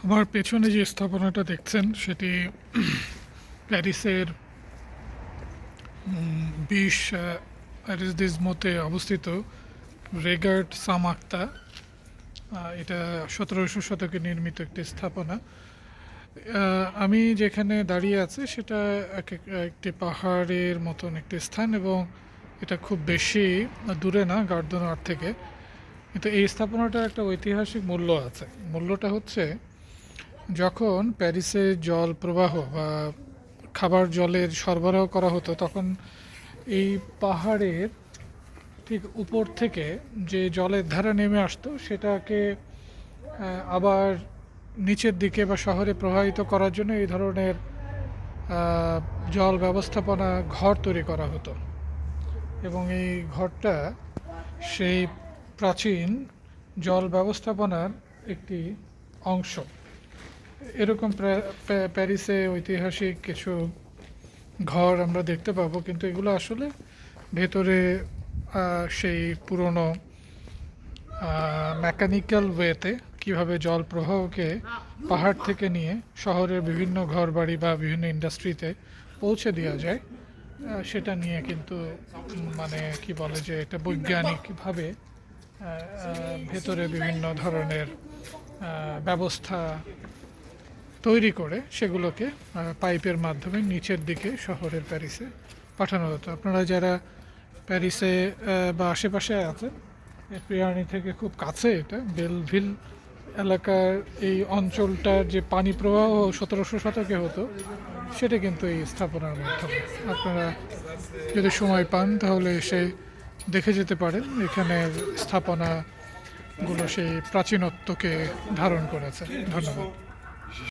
আমার পেছনে যে স্থাপনাটা দেখছেন সেটি প্যারিসের 20 অ্যারিসদিজমোতে অবস্থিত রেগার্ড সামাক্তা। এটা 1700 শতকে নির্মিত একটি স্থাপনা। আমি যেখানে দাঁড়িয়ে আছি সেটা একটি পাহাড়ের মতন একটি স্থান, এবং এটা খুব বেশি দূরে না গার্ডোনার থেকে। কিন্তু এই স্থাপনাটার একটা ঐতিহাসিক মূল্য আছে। মূল্যটা হচ্ছে, যখন প্যারিসে জল প্রবাহ বা খাবার জলের সরবরাহ করা হতো, তখন এই পাহাড়ের ঠিক উপর থেকে যে জলের ধারা নেমে আসতো সেটাকে আবার নিচের দিকে বা শহরে প্রবাহিত করার জন্য এই ধরনের জল ব্যবস্থাপনা ঘর তৈরি করা হতো। এবং এই ঘরটা সেই প্রাচীন জল ব্যবস্থাপনার একটি অংশ। এরকম প্যারিসে ঐতিহাসিক কিছু ঘর আমরা দেখতে পাবো, কিন্তু এগুলো আসলে ভেতরে সেই পুরনো মেকানিক্যাল ওয়েতে কীভাবে জল প্রবাহকে পাহাড় থেকে নিয়ে শহরের বিভিন্ন ঘরবাড়ি বা বিভিন্ন ইন্ডাস্ট্রিতে পৌঁছে দেওয়া যায়, সেটা নিয়ে কিন্তু মানে কি বলে যে এটা বৈজ্ঞানিকভাবে ভেতরে বিভিন্ন ধরনের ব্যবস্থা তৈরি করে সেগুলোকে পাইপের মাধ্যমে নিচের দিকে শহরের প্যারিসে পাঠানো হতো। আপনারা যারা প্যারিসে বা আশেপাশে আছেন, প্রিয়ানি থেকে খুব কাছে এটা বেলভিল এলাকার এই অঞ্চলটার যে পানি প্রবাহ 1700 শতকে হতো, সেটা কিন্তু এই স্থাপনার মাধ্যমে। আপনারা যদি সময় পান তাহলে এসে দেখে যেতে পারেন। এখানের স্থাপনাগুলো সেই প্রাচীনত্বকে ধারণ করেছে। ধন্যবাদ।